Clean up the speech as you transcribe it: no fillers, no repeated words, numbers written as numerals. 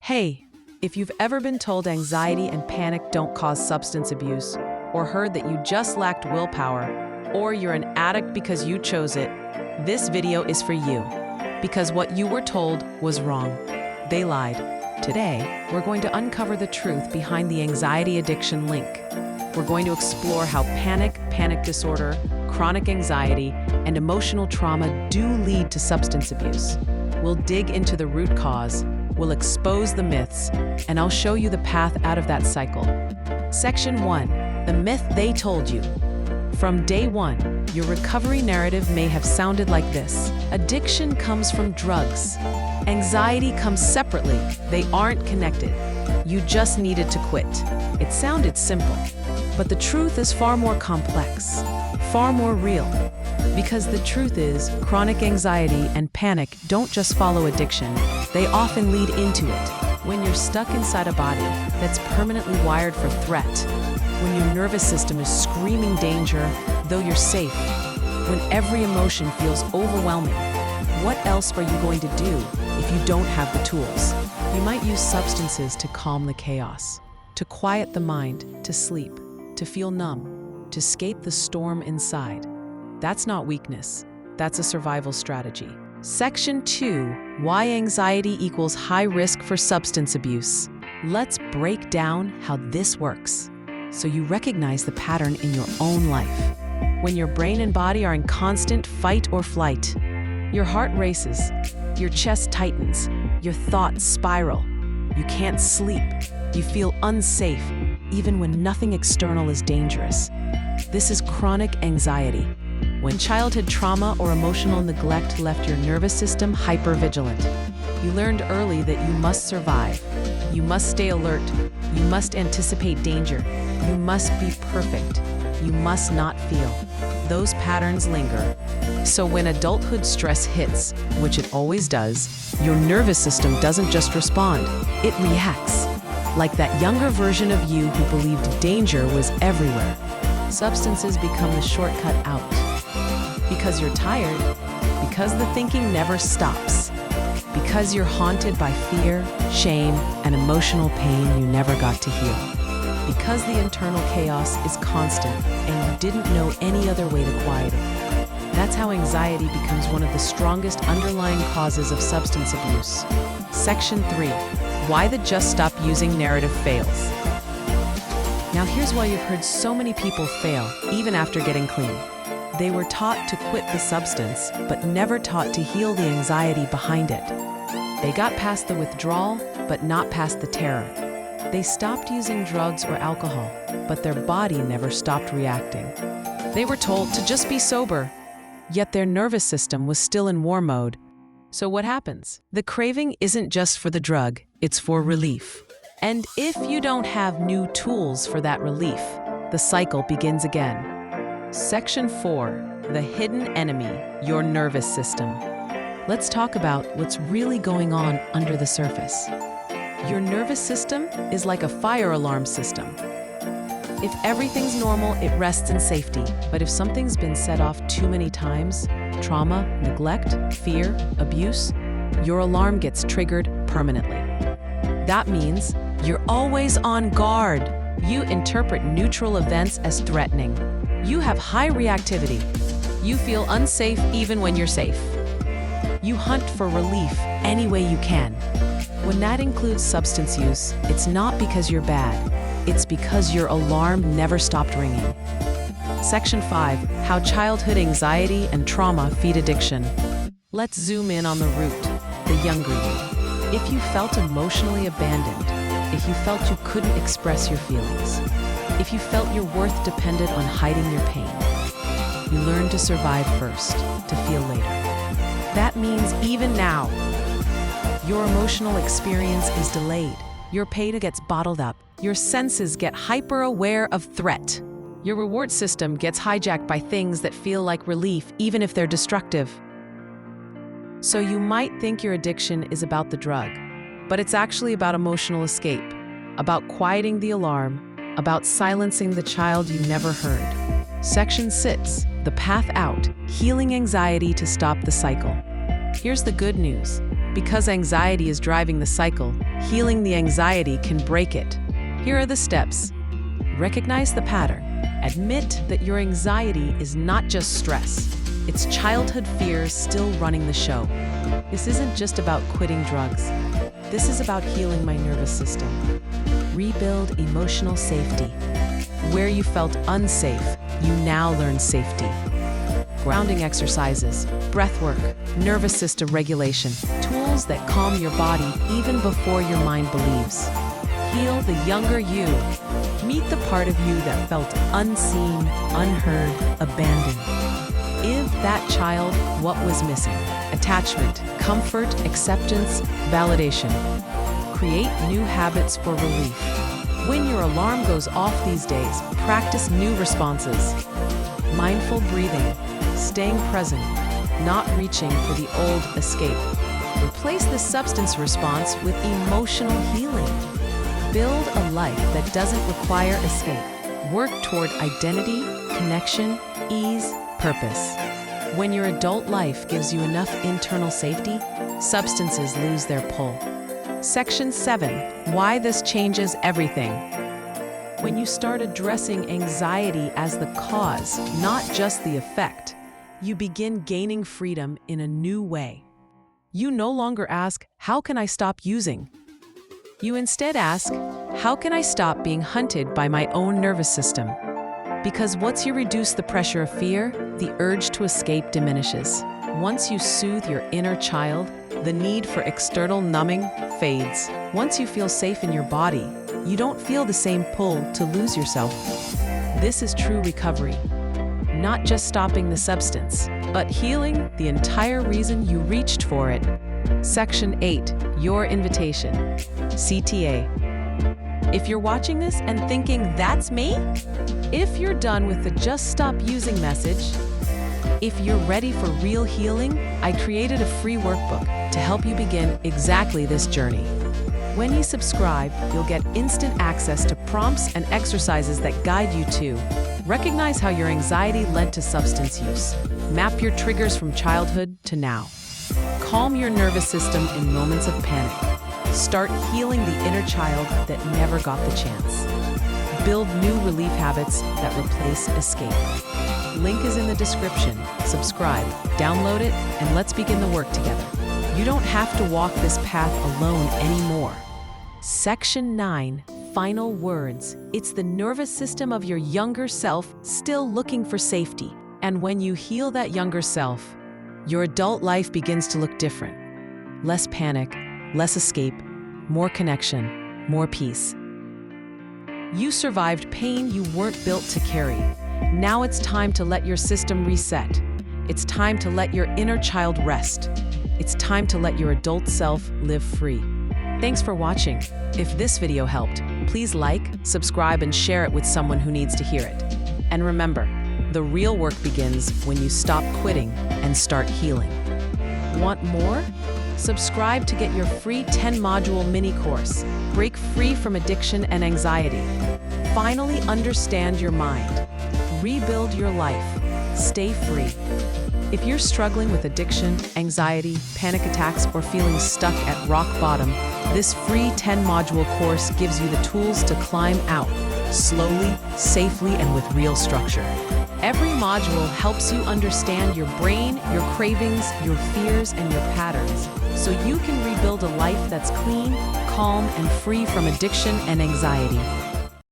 Hey, if you've ever been told anxiety and panic don't cause substance abuse, or heard that you just lacked willpower, or you're an addict because you chose it, this video is for you. Because what you were told was wrong. They lied. Today, we're going to uncover the truth behind the anxiety addiction link. We're going to explore how panic disorder, chronic anxiety, and emotional trauma do lead to substance abuse. We'll dig into the root cause, we'll expose the myths, and I'll show you the path out of that cycle. Section 1. The myth they told you. From day one, your recovery narrative may have sounded like this. Addiction comes from drugs. Anxiety comes separately. They aren't connected. You just needed to quit. It sounded simple, but the truth is far more complex, far more real. Because the truth is, chronic anxiety and panic don't just follow addiction, they often lead into it. When you're stuck inside a body that's permanently wired for threat, when your nervous system is screaming danger, though you're safe, when every emotion feels overwhelming, what else are you going to do if you don't have the tools? You might use substances to calm the chaos, to quiet the mind, to sleep, to feel numb, to escape the storm inside. That's not weakness, that's a survival strategy. Section 2. Why anxiety equals high risk for substance abuse. Let's break down how this works, so you recognize the pattern in your own life. When your brain and body are in constant fight or flight, your heart races, your chest tightens, your thoughts spiral, you can't sleep, you feel unsafe, even when nothing external is dangerous. This is chronic anxiety. When childhood trauma or emotional neglect left your nervous system hypervigilant, you learned early that you must survive, you must stay alert, you must anticipate danger, you must be perfect, you must not feel. Those patterns linger. So when adulthood stress hits, which it always does, your nervous system doesn't just respond, it reacts. Like that younger version of you who believed danger was everywhere. Substances become the shortcut out. Because you're tired, because the thinking never stops, because you're haunted by fear, shame, and emotional pain you never got to heal, because the internal chaos is constant and you didn't know any other way to quiet it. That's how anxiety becomes one of the strongest underlying causes of substance abuse. Section 3. Why the just stop using narrative fails. Now here's why you've heard so many people fail, even after getting clean. They were taught to quit the substance, but never taught to heal the anxiety behind it. They got past the withdrawal, but not past the terror. They stopped using drugs or alcohol, but their body never stopped reacting. They were told to just be sober, yet their nervous system was still in war mode. So what happens? The craving isn't just for the drug, it's for relief. And if you don't have new tools for that relief, the cycle begins again. Section 4. The hidden enemy, your nervous system. Let's talk about what's really going on under the surface. Your nervous system is like a fire alarm system. If everything's normal, it rests in safety. But if something's been set off too many times, trauma, neglect, fear, abuse, your alarm gets triggered permanently. That means you're always on guard. You interpret neutral events as threatening. You have high reactivity. You feel unsafe even when you're safe. You hunt for relief any way you can. When that includes substance use, it's not because you're bad. It's because your alarm never stopped ringing. Section 5. How childhood anxiety and trauma feed addiction. Let's zoom in on the root, the younger you. If you felt emotionally abandoned, if you felt you couldn't express your feelings, if you felt your worth depended on hiding your pain, you learned to survive first, to feel later. That means even now, your emotional experience is delayed. Your pain gets bottled up. Your senses get hyper-aware of threat. Your reward system gets hijacked by things that feel like relief, even if they're destructive. So you might think your addiction is about the drug, but it's actually about emotional escape, about quieting the alarm, about silencing the child you never heard. Section 6. The path out, healing anxiety to stop the cycle. Here's the good news. Because anxiety is driving the cycle, healing the anxiety can break it. Here are the steps. Recognize the pattern. Admit that your anxiety is not just stress. It's childhood fears still running the show. This isn't just about quitting drugs. This is about healing my nervous system. Rebuild emotional safety. Where you felt unsafe, you now learn safety. Grounding exercises, breath work, nervous system regulation, tools that calm your body even before your mind believes. Heal the younger you. Meet the part of you that felt unseen, unheard, abandoned. Give that child what was missing: attachment, comfort, acceptance, validation. Create new habits for relief. When your alarm goes off these days, practice new responses. Mindful breathing, staying present, not reaching for the old escape. Replace the substance response with emotional healing. Build a life that doesn't require escape. Work toward identity, connection, ease, purpose. When your adult life gives you enough internal safety, substances lose their pull. Section 7. Why this changes everything. When you start addressing anxiety as the cause, not just the effect, you begin gaining freedom in a new way. You no longer ask, "How can I stop using?" You instead ask, "How can I stop being hunted by my own nervous system?" Because once you reduce the pressure of fear, the urge to escape diminishes. Once you soothe your inner child, the need for external numbing fades. Once you feel safe in your body, you don't feel the same pull to lose yourself. This is true recovery. Not just stopping the substance, but healing the entire reason you reached for it. Section 8. Your invitation. CTA. If you're watching this and thinking, "That's me?" If you're done with the "just stop using" message, if you're ready for real healing, I created a free workbook to help you begin exactly this journey. When you subscribe, you'll get instant access to prompts and exercises that guide you to recognize how your anxiety led to substance use, map your triggers from childhood to now, calm your nervous system in moments of panic, start healing the inner child that never got the chance, build new relief habits that replace escape. Link is in the description. Subscribe, download it, and let's begin the work together. You don't have to walk this path alone anymore. Section 9. Final words. It's the nervous system of your younger self still looking for safety. And when you heal that younger self, your adult life begins to look different. Less panic, less escape, more connection, more peace. You survived pain you weren't built to carry. Now it's time to let your system reset. It's time to let your inner child rest. It's time to let your adult self live free. Thanks for watching. If this video helped, please like, subscribe, and share it with someone who needs to hear it. And remember, the real work begins when you stop quitting and start healing. Want more? Subscribe to get your free 10-module mini course. Break free from addiction and anxiety. Finally understand your mind. Rebuild your life. Stay free. If you're struggling with addiction, anxiety, panic attacks, or feeling stuck at rock bottom, this free 10-module course gives you the tools to climb out, slowly, safely, and with real structure. Every module helps you understand your brain, your cravings, your fears, and your patterns, so you can rebuild a life that's clean, calm, and free from addiction and anxiety.